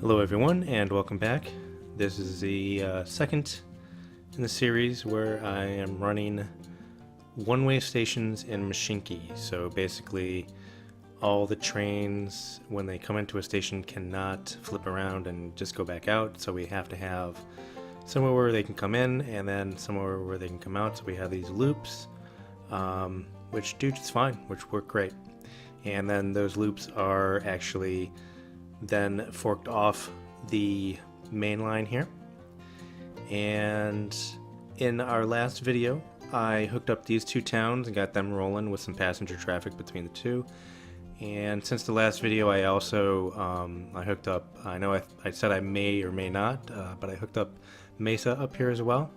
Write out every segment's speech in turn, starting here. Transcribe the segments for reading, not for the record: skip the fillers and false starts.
Hello everyone and welcome back. This is the second in the series where I am running one-way stations in Mashinky. So basically all the trains when they come into a station cannot flip around and just go back out, so we have to have somewhere where they can come in and then somewhere where they can come out. So we have these loops which do just fine, which work great. And then those loops are actually then forked off the main line here. And in our last video I hooked up these two towns and got them rolling with some passenger traffic between the two. And since the last video I also I hooked up, I know I said I may or may not, but I hooked up Mesa up here as well.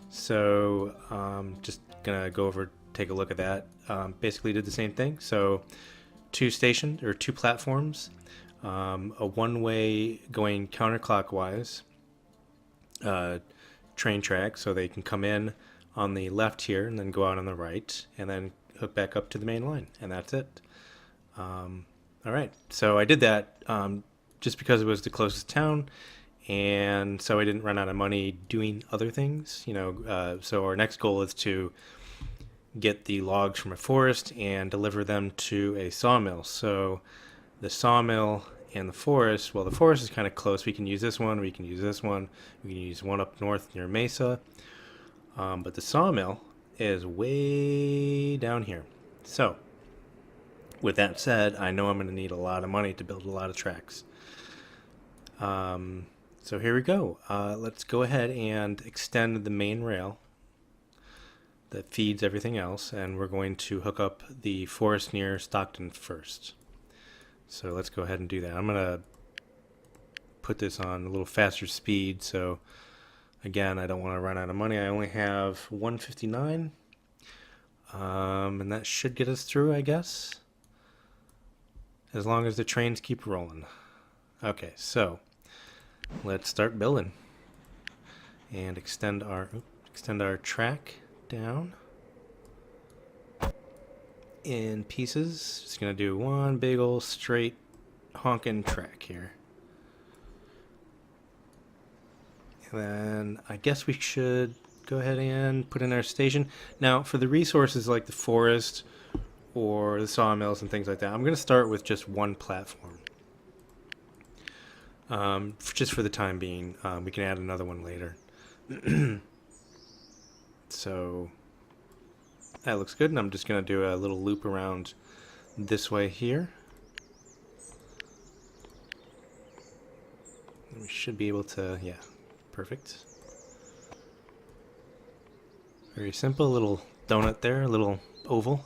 So just gonna go over, take a look at that. Basically did the same thing. So two stations or two platforms, a one-way going counterclockwise train track, so they can come in on the left here and then go out on the right and then hook back up to the main line, and that's it. Alright, so I did that just because it was the closest town, and so I didn't run out of money doing other things, you know. So our next goal is to get the logs from a forest and deliver them to a sawmill. So the sawmill and the forest, well, the forest is kind of close. We can use this one, we can use this one, we can use one up north near Mesa, but the sawmill is way down here. So with that said, I know I'm going to need a lot of money to build a lot of tracks. So here we go. Let's go ahead and extend the main rail that feeds everything else, and we're going to hook up the forest near Stockton first. So let's go ahead and do that. I'm gonna put this on a little faster speed, so again, I don't want to run out of money. I only have 159, and that should get us through, I guess, as long as the trains keep rolling. Okay, so let's start building and extend our track down in pieces. Just gonna do one big old straight honking track here, and then I guess we should go ahead and put in our station. Now for the resources like the forest or the sawmills and things like that, I'm gonna start with just one platform, just for the time being. We can add another one later. So that looks good, and I'm just going to do a little loop around this way here. We should be able to, yeah, perfect. Very simple, little donut there, a little oval.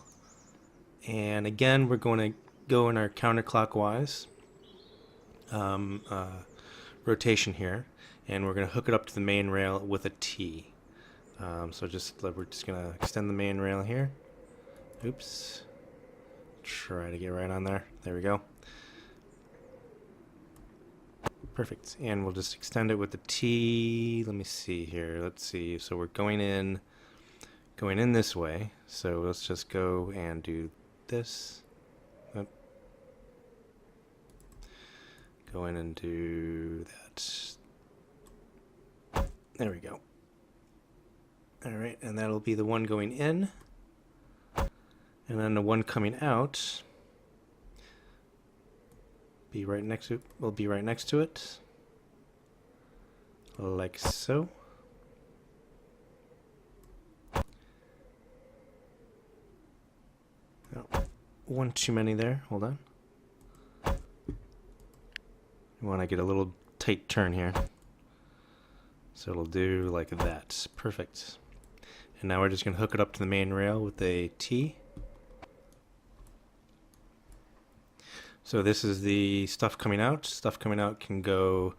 And again, we're going to go in our counterclockwise rotation here, and we're going to hook it up to the main rail with a T. So we're just going to extend the main rail here. Oops. Try to get right on there. There we go. Perfect. And we'll just extend it with the T. Let me see here. Let's see. So we're going in this way. So let's just go and do this. Oh. Go in and do that. There we go. Alright, and that'll be the one going in, and then the one coming out will be right next to it, like so. Oh, one too many there, hold on. You want to get a little tight turn here, so it'll do like that. Perfect. And now we're just going to hook it up to the main rail with a T. So this is the stuff coming out. Stuff coming out can go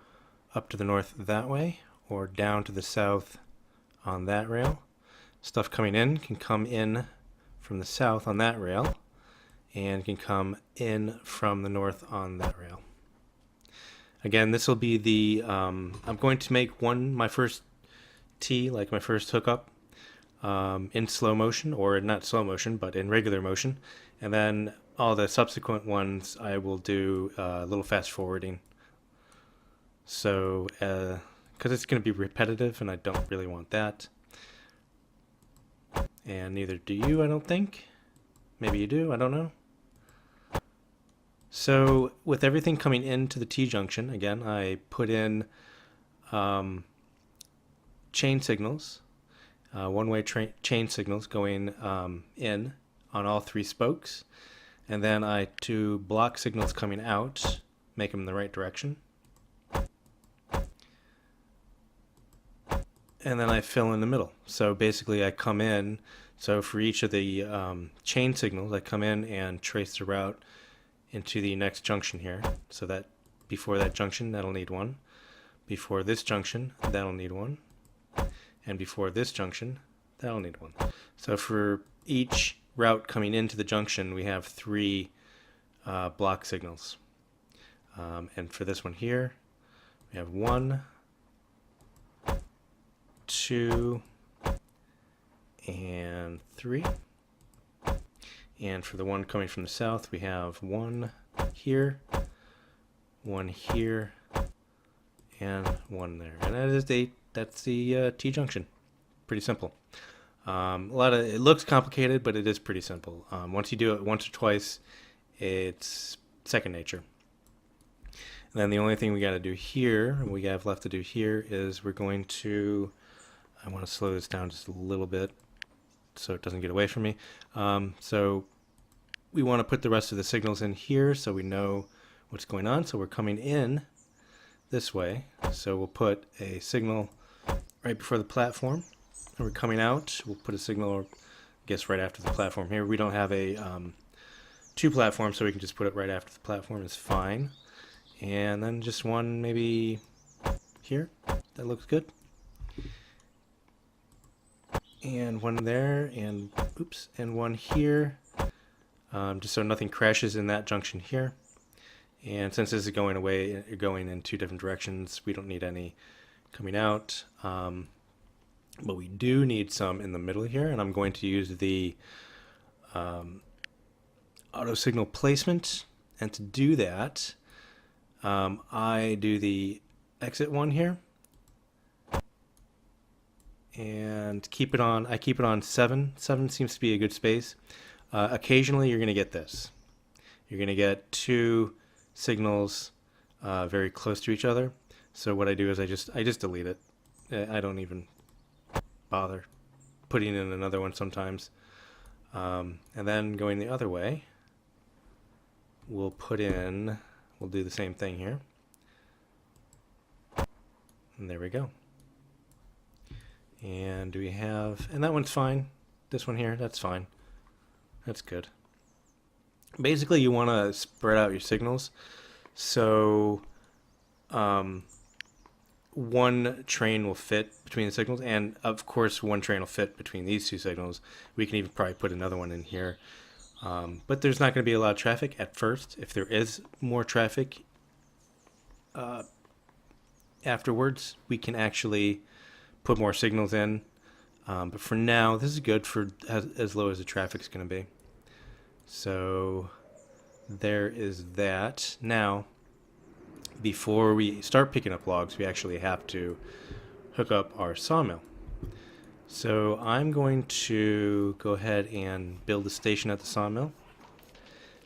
up to the north that way, or down to the south on that rail. Stuff coming in can come in from the south on that rail, and can come in from the north on that rail. Again, this will be the, I'm going to make my first T, like my first hookup, in slow motion, or not slow motion, but in regular motion, and then all the subsequent ones I will do a little fast forwarding. So, because it's going to be repetitive and I don't really want that. And neither do you, I don't think. Maybe you do, I don't know. So with everything coming into the T-junction, again, I put in chain signals, one-way chain signals going in on all three spokes. And then I do block signals coming out, make them in the right direction. And then I fill in the middle. So basically I come in, so for each of the chain signals, I come in and trace the route into the next junction here. So that before that junction, that'll need one. Before this junction, that'll need one. And before this junction, that'll need one. So for each route coming into the junction, we have three block signals. And for this one here, we have 1, 2, and 3. And for the one coming from the south, we have 1 here, 1 here, and 1 there. And that's the T-junction. Pretty simple. It looks complicated, but it is pretty simple. Once you do it once or twice, it's second nature. And then the only thing we got to do here, we have left to do here, is we're going to, I want to slow this down just a little bit so it doesn't get away from me. So we want to put the rest of the signals in here so we know what's going on. So we're coming in this way. So we'll put a signal right before the platform. And we're coming out. We'll put a signal, I guess, right after the platform here. We don't have a 2 platforms, so we can just put it right after the platform. Is fine. And then just one maybe here. That looks good. And one there, and oops, and one here, just so nothing crashes in that junction here. And since this is going in 2 different directions, we don't need any coming out. But we do need some in the middle here, and I'm going to use the auto signal placement. And to do that, I do the exit one here. And keep it on. I keep it on 7. 7 seems to be a good space. Occasionally, you're going to get this. You're going to get 2 signals very close to each other. So what I do is I just delete it. I don't even bother putting in another one sometimes. And then going the other way, we'll do the same thing here. And there we go. And do we have, and that one's fine. This one here, that's fine. That's good. Basically, you want to spread out your signals. So one train will fit between the signals, and of course one train will fit between these 2 signals. We can even probably put another one in here. But there's not going to be a lot of traffic at first. If there is more traffic afterwards, we can actually put more signals in, but for now this is good for as low as the traffic's going to be. So there is that. Now before we start picking up logs, we actually have to hook up our sawmill. So I'm going to go ahead and build a station at the sawmill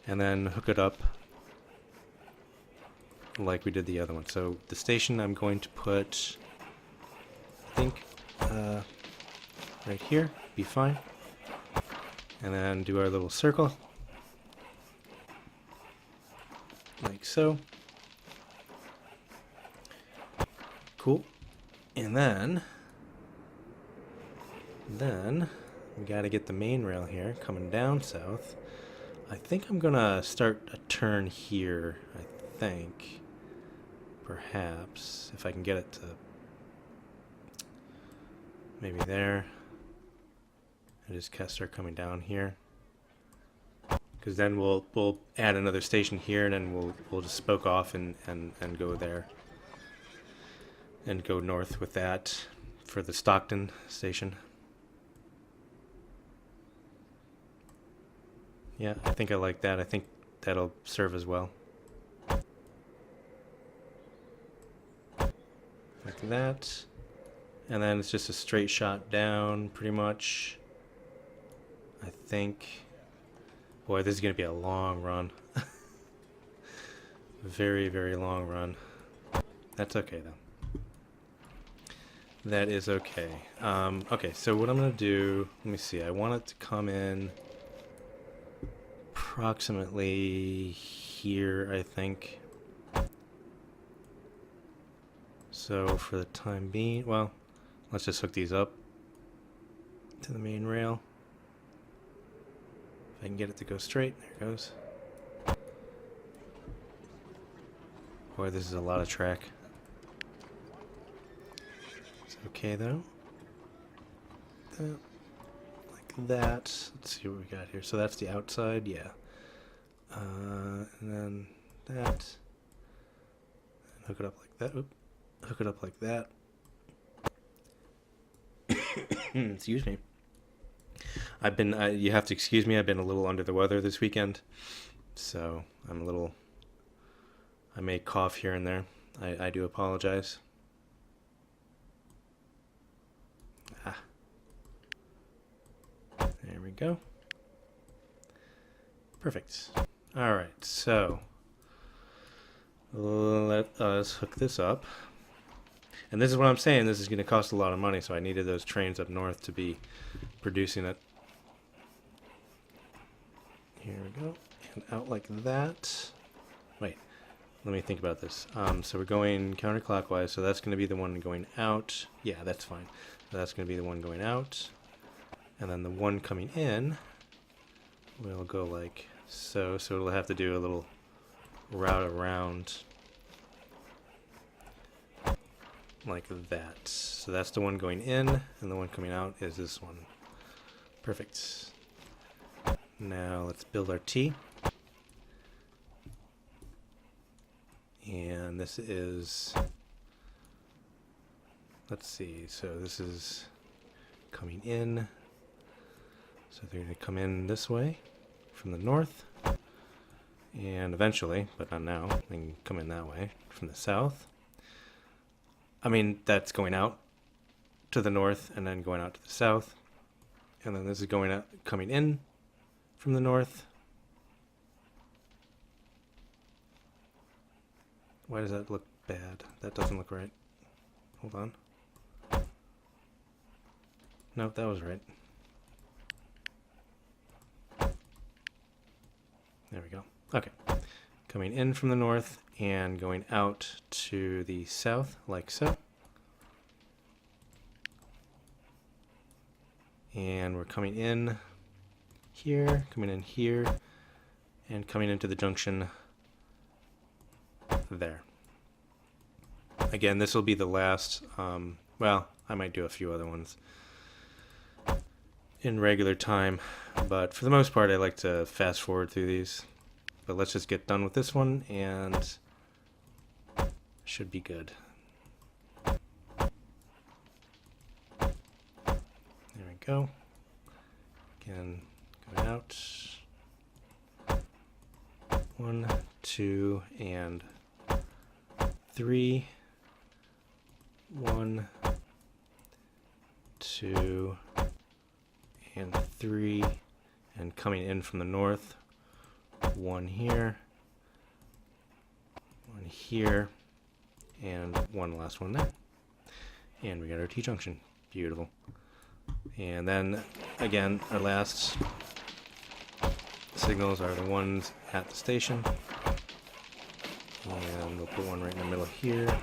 and then hook it up like we did the other one. So the station I'm going to put, I think, right here, be fine. And then do our little circle, like so. Cool. And then we got to get the main rail here coming down south. I think I'm gonna start a turn here. I think, perhaps, if I can get it to maybe there. I just start coming down here, because then we'll add another station here, and then we'll just spoke off and go there and go north with that for the Stockton station. Yeah, I think I like that. I think that'll serve as well. like that. And then it's just a straight shot down, pretty much. I think. Boy, this is going to be a long run. Very, very long run. That's okay, though. That is okay. Okay, so what I'm going to do... Let me see. I want it to come in approximately here, I think. So for the time being... Well, let's just hook these up to the main rail. If I can get it to go straight, there it goes. Boy, this is a lot of track. It's okay though. Like that. Let's see what we got here. So that's the outside, yeah. And then that. And hook it up like that. Oop. Hook it up like that. Excuse me. I've been, you have to excuse me, I've been a little under the weather this weekend, so I'm a little, I may cough here and there. I do apologize. There we go. Perfect. Alright, so let us hook this up. And this is what I'm saying, this is going to cost a lot of money, so I needed those trains up north to be producing it. Here we go. And out like that. Wait, let me think about this. So we're going counterclockwise, so that's going to be the one going out. Yeah, that's fine. So that's going to be the one going out. And then the one coming in will go like so. So it'll have to do a little route around like that. So that's the one going in, and the one coming out is this one. Perfect. Now let's build our T. And this is, let's see, so this is coming in. So they're going to come in this way from the north. And eventually, but not now, they can come in that way from the south. I mean, that's going out to the north and then going out to the south. And then this is going out, coming in from the north. Why does that look bad? That doesn't look right. Hold on. Nope, that was right. There we go. Okay. Coming in from the north and going out to the south, like so. And we're coming in here, and coming into the junction there. Again, this will be the last, well, I might do a few other ones in regular time, but for the most part I like to fast forward through these. But let's just get done with this one and should be good. There we go. Again, going out. 1, 2, and 3. 1, 2, and 3, and coming in from the north. 1 here, 1 here, and one last one there. And we got our T-junction. Beautiful. And then, again, our last signals are the ones at the station. And we'll put one right in the middle here.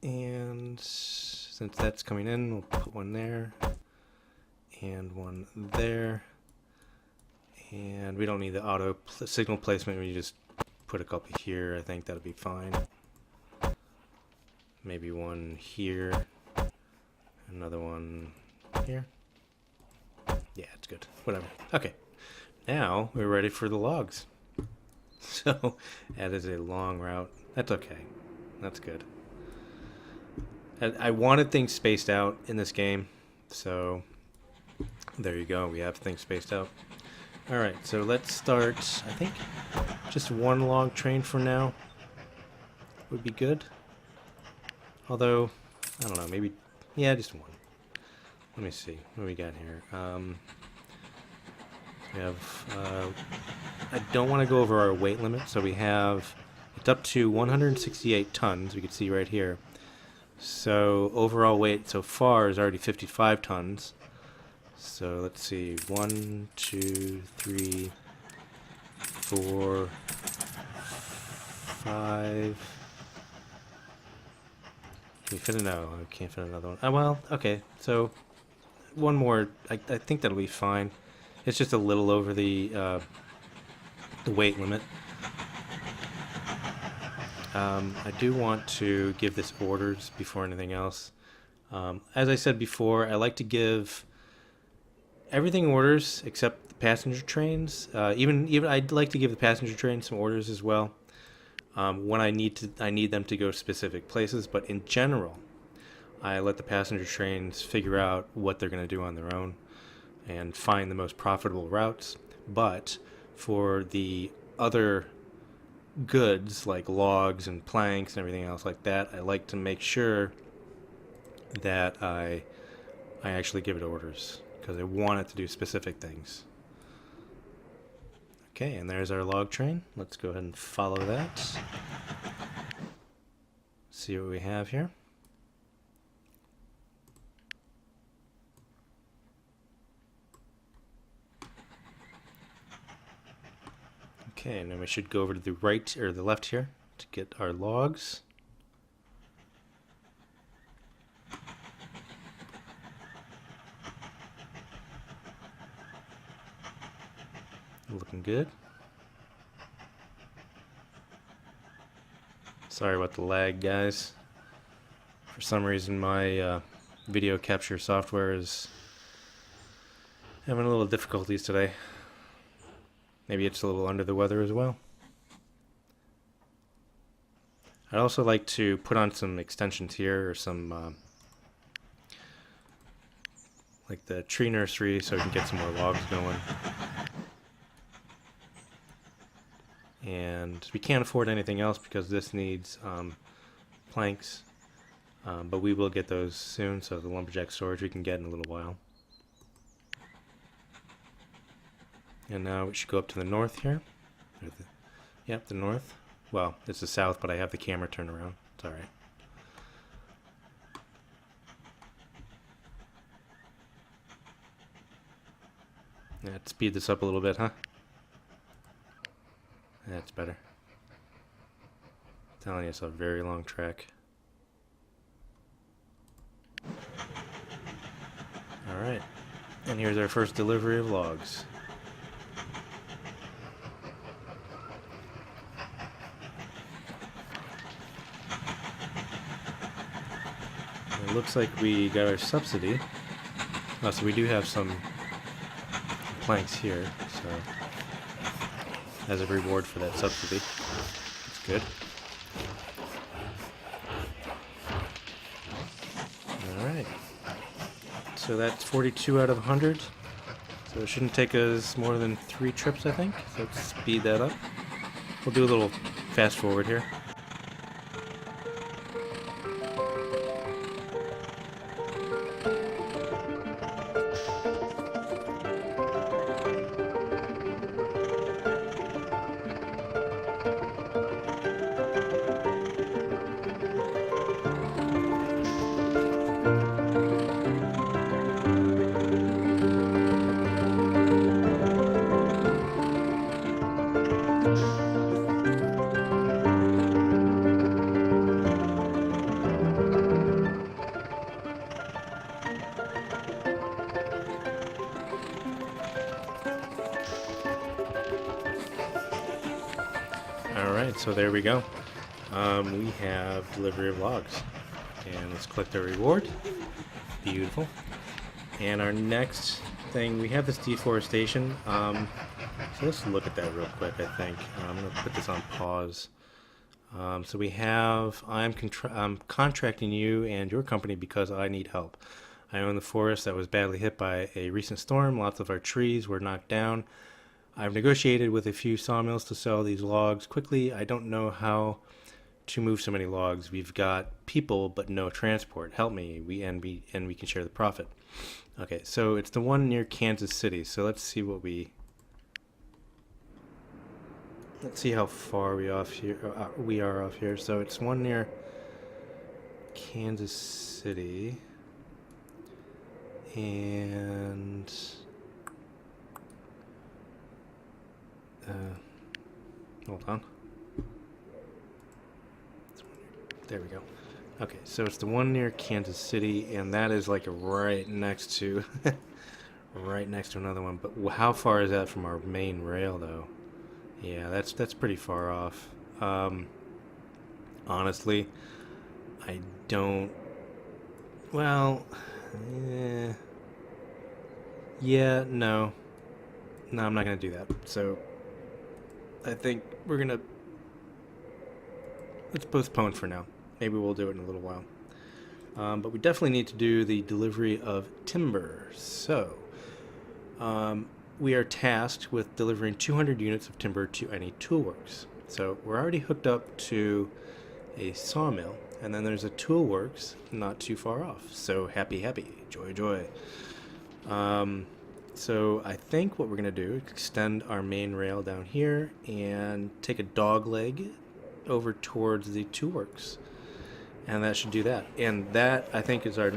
And since that's coming in, we'll put one there. And one there. And we don't need the auto signal placement. We just put a couple here. I think that'll be fine. Maybe one here. Another one here. Yeah, it's good. Whatever. Okay. Now we're ready for the logs. So that is a long route. That's okay. That's good. I wanted things spaced out in this game. So there you go. We have things spaced out. All right. So let's start, I think, just one log train for now. would be good. Although, I don't know, maybe, yeah, just one. Let me see, what do we got here? We have, I don't want to go over our weight limit, so we have, it's up to 168 tons, we can see right here. So overall weight so far is already 55 tons. So let's see, 1, 2, 3, 4, 5. Can we fit no, I can't fit another one. Oh well, okay, so one more, I think that'll be fine. It's just a little over the weight limit. I do want to give this orders before anything else. As I said before, I like to give everything orders except the passenger trains. Even I'd like to give the passenger trains some orders as well. When I need them to go specific places, but in general, I let the passenger trains figure out what they're going to do on their own and find the most profitable routes. But for the other goods like logs and planks and everything else like that, I like to make sure that I actually give it orders because I want it to do specific things. Okay, and there's our log train. Let's go ahead and follow that. See what we have here. Okay, and then we should go over to the right or the left here to get our logs. Looking good. Sorry about the lag, guys. For some reason my video capture software is having a little difficulties today. Maybe it's a little under the weather as well. I'd also like to put on some extensions here, or some like the tree nursery, so we can get some more logs going. And we can't afford anything else because this needs planks, but we will get those soon, so the lumberjack storage we can get in a little while. And now we should go up to the north here. Yep, the north. Well, it's the south, but I have the camera turned around. It's alright. Let's speed this up a little bit, huh? That's better. I'm telling you, it's a very long track. Alright. And here's our first delivery of logs. It looks like we got our subsidy. Oh, so we do have some planks here, so as a reward for that subsidy. That's good. Alright. So that's 42 out of 100. So it shouldn't take us more than 3 trips, I think. So let's speed that up. We'll do a little fast forward here. Alright, so there we go. We have delivery of logs. And let's collect our reward. Beautiful. And our next thing, we have this deforestation. So let's look at that real quick, I think. I'm going to put this on pause. So we have, I'm contracting you and your company because I need help. I own the forest that was badly hit by a recent storm. Lots of our trees were knocked down. I've negotiated with a few sawmills to sell these logs quickly. I don't know how to move so many logs. We've got people but no transport. Help me. We can share the profit. Okay, so it's the one near Kansas City. So let's see how far we are off here. So it's one near Kansas City, and hold on. There we go. Okay, so it's the one near Kansas City, and that is like right next to right next to another one. But how far is that from our main rail, though? Yeah, that's pretty far off. Honestly, I don't. Well, yeah, no, I'm not gonna do that. So I think let's postpone for now. Maybe we'll do it in a little while. But we definitely need to do the delivery of timber. So we are tasked with delivering 200 units of timber to any toolworks. So we're already hooked up to a sawmill, and then there's a toolworks not too far off. So happy, joy. So I think what we're going to do is extend our main rail down here and take a dog leg over towards the toolworks. And that should do that. And that, I think, is our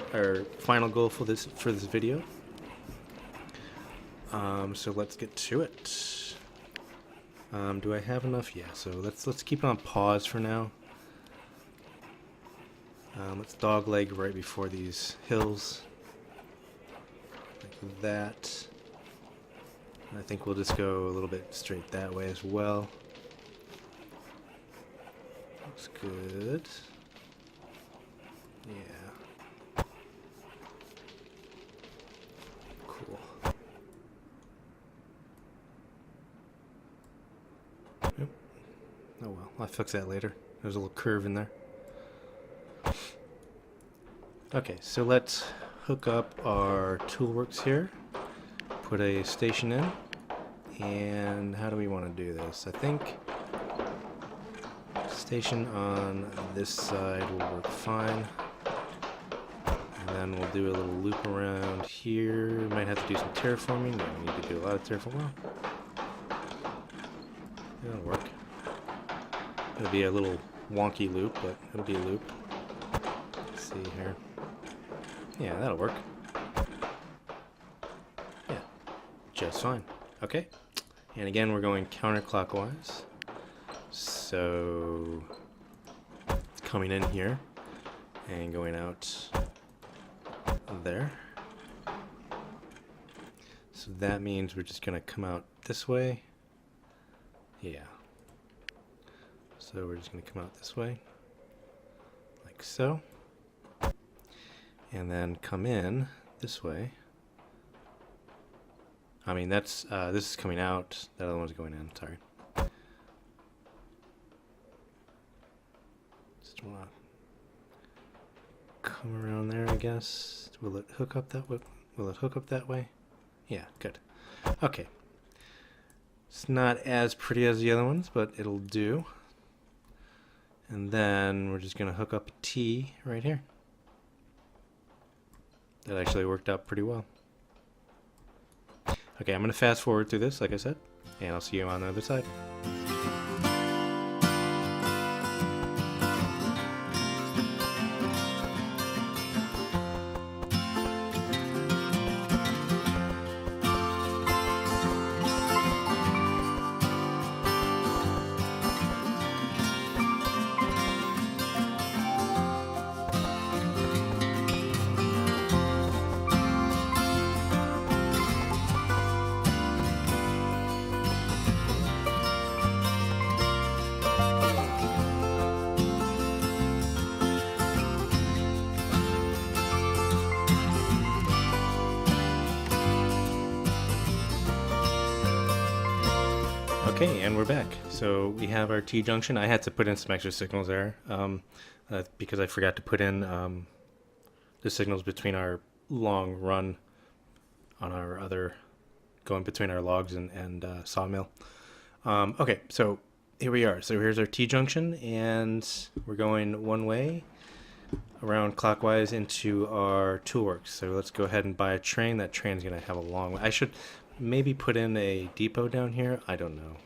final goal for this video. So let's get to it. Do I have enough? Yeah. So let's keep it on pause for now. Let's dogleg right before these hills, like that. And I think we'll just go a little bit straight that way as well. Looks good. Yeah. Cool. Yep. Oh well, I'll fix that later. There's a little curve in there. Okay, so let's hook up our toolworks here. Put a station in. And how do we want to do this? I think station on this side will work fine. And then we'll do a little loop around here. Might have to do some terraforming. No, we need to do a lot of terraforming. It'll work. It'll be a little wonky loop, but it'll be a loop. Let's see here. Yeah, that'll work. Yeah, just fine. Okay. And again, we're going counterclockwise. So it's coming in here and going out there. So that means we're just going to come out this way. Yeah. So we're just going to come out this way, like so. And then come in this way. I mean, that's this is coming out. That other one's going in. Sorry. Just wanna come around there, I guess. Will it hook up that way? Will it hook up that way? Yeah, good. Okay. It's not as pretty as the other ones, but it'll do. And then we're just gonna hook up a T right here. That actually worked out pretty well. Okay, I'm going to fast forward through this, like I said, and I'll see you on the other side. Okay, and we're back. So we have our T-junction. I had to put in some extra signals there because I forgot to put in the signals between our long run on our other, going between our logs and sawmill. Okay, so here we are. So here's our T-junction, and we're going one way around clockwise into our toolworks. So let's go ahead and buy a train. That train's going to have a long way. I should maybe put in a depot down here. I don't know.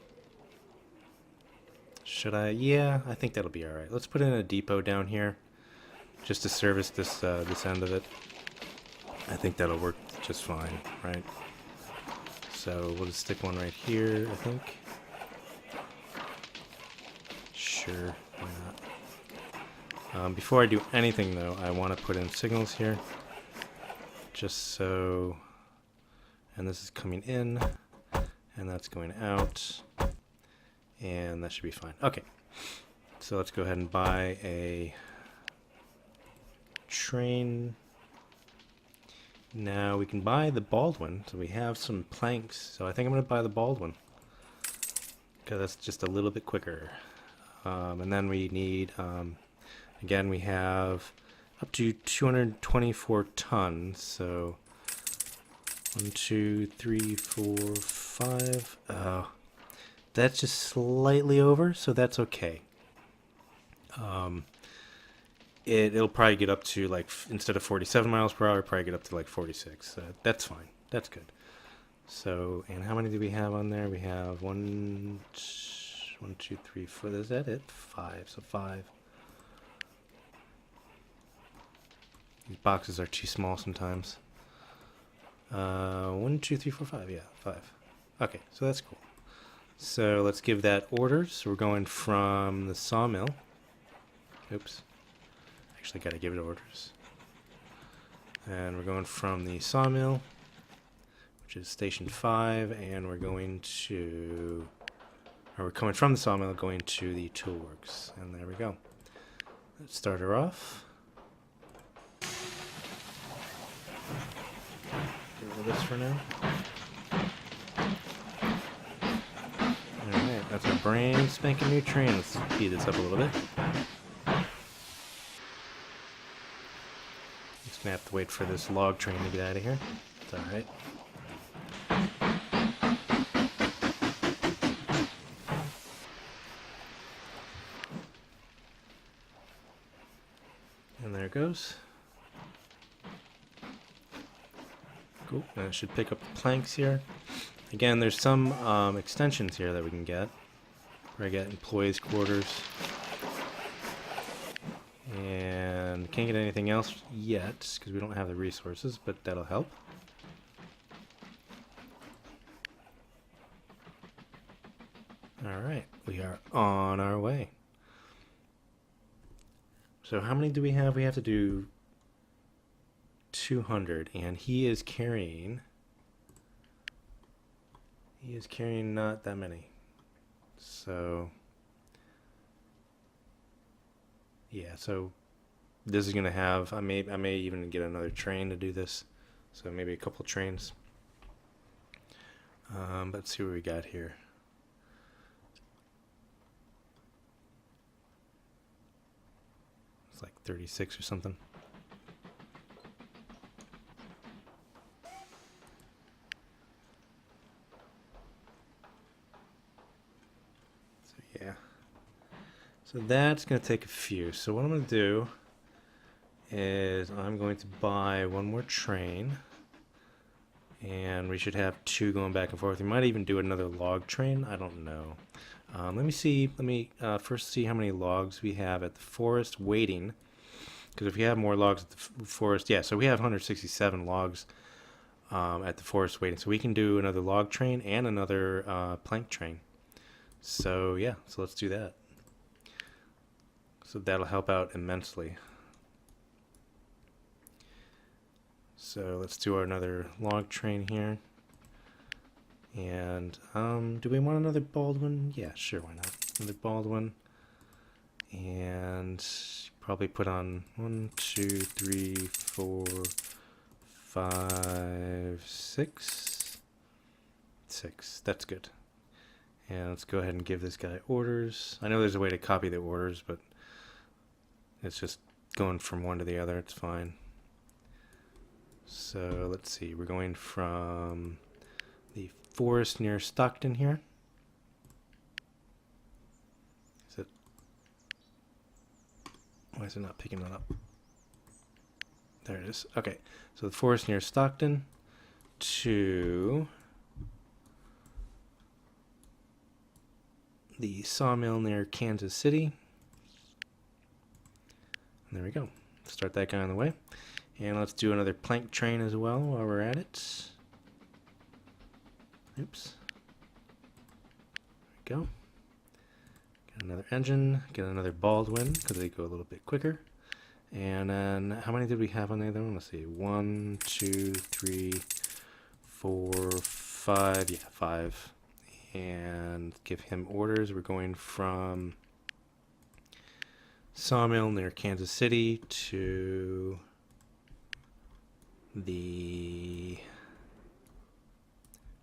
Should I? Yeah, I think that'll be all right. Let's put in a depot down here just to service this this end of it. I think that'll work just fine, right? So we'll just stick one right here, I think. Sure, why not? Before I do anything, though, I want to put in signals here. Just so... And this is coming in, and that's going out. And that should be fine. Okay, so let's go ahead and buy a train. Now we can buy the Baldwin, so we have some planks. So I think I'm going to buy the Baldwin, because that's just a little bit quicker. And then we need, again, we have up to 224 tons. So 1, 2, 3, 4, 5. That's just slightly over, so that's okay. It'll probably get up to, like, instead of 47 miles per hour, probably get up to like 46. That's fine. That's good. So, and how many do we have on there? We have 1, 2, 3, 4. Is that it? 5. So 5. These boxes are too small sometimes. 1, 2, 3, 4, 5. Yeah, 5. Okay, so that's cool. So let's give that orders. So we're going from the sawmill. Oops. Actually got to give it orders. And we're going from the sawmill, which is station 5, and we're going to... Or we're coming from the sawmill, going to the toolworks. And there we go. Let's start her off. Get rid of this for now. Alright, that's a brand spanking new train. Let's speed this up a little bit. Just gonna have to wait for this log train to get out of here. It's alright. And there it goes. Cool. And it should pick up the planks here. Again, there's some extensions here that we can get. Where I get employees' quarters. And can't get anything else yet because we don't have the resources, but that'll help. Alright, we are on our way. So how many do we have? We have to do 200, and he is carrying not that many. So yeah, so this is gonna have, I may even get another train to do this, so maybe a couple trains. Let's see what we got here. It's like 36 or something. Yeah. So that's going to take a few. So what I'm going to do is I'm going to buy one more train. And we should have 2 going back and forth. We might even do another log train. I don't know. Let me see. Let me first see how many logs we have at the forest waiting. Because if we have more logs at the forest, yeah, so we have 167 logs at the forest waiting. So we can do another log train and another plank train. So yeah, so let's do that. So that'll help out immensely. So let's do another log train here. And do we want another Baldwin? Yeah, sure, why not? Another Baldwin. And probably put on 1, 2, 3, 4, 5, 6. 6, that's good. And let's go ahead and give this guy orders. I know there's a way to copy the orders, but it's just going from one to the other. It's fine. So let's see. We're going from the forest near Stockton here. Why is it not picking that up? There it is. Okay, so the forest near Stockton to the sawmill near Kansas City. And there we go. Start that guy on the way. And let's do another plank train as well while we're at it. Oops. There we go. Get another engine. Get another Baldwin because they go a little bit quicker. And then how many did we have on the other one? Let's see. 1, 2, 3, 4, 5. Yeah, 5. And give him orders. We're going from sawmill near Kansas City to the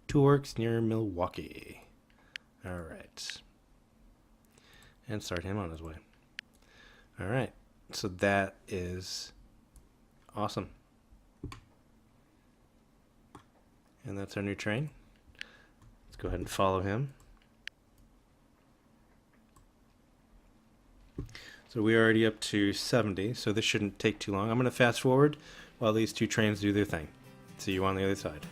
toolworks near Milwaukee. All right. And start him on his way. All right. So that is awesome. And that's our new train. Let's go ahead and follow him. So we're already up to 70, so this shouldn't take too long. I'm going to fast forward while these two trains do their thing. See you on the other side.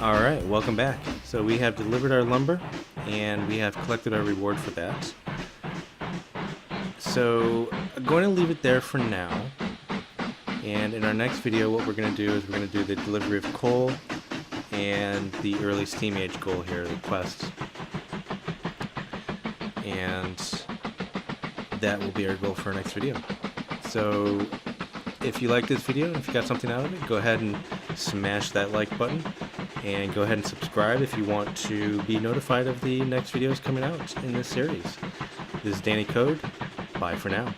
Alright, welcome back. So we have delivered our lumber and we have collected our reward for that. So I'm going to leave it there for now. And in our next video what we're going to do is we're going to do the delivery of coal and the early steam age goal here, the quest. And that will be our goal for our next video. So if you like this video and if you got something out of it, go ahead and smash that like button. And go ahead and subscribe if you want to be notified of the next videos coming out in this series. This is Danny Code. Bye for now.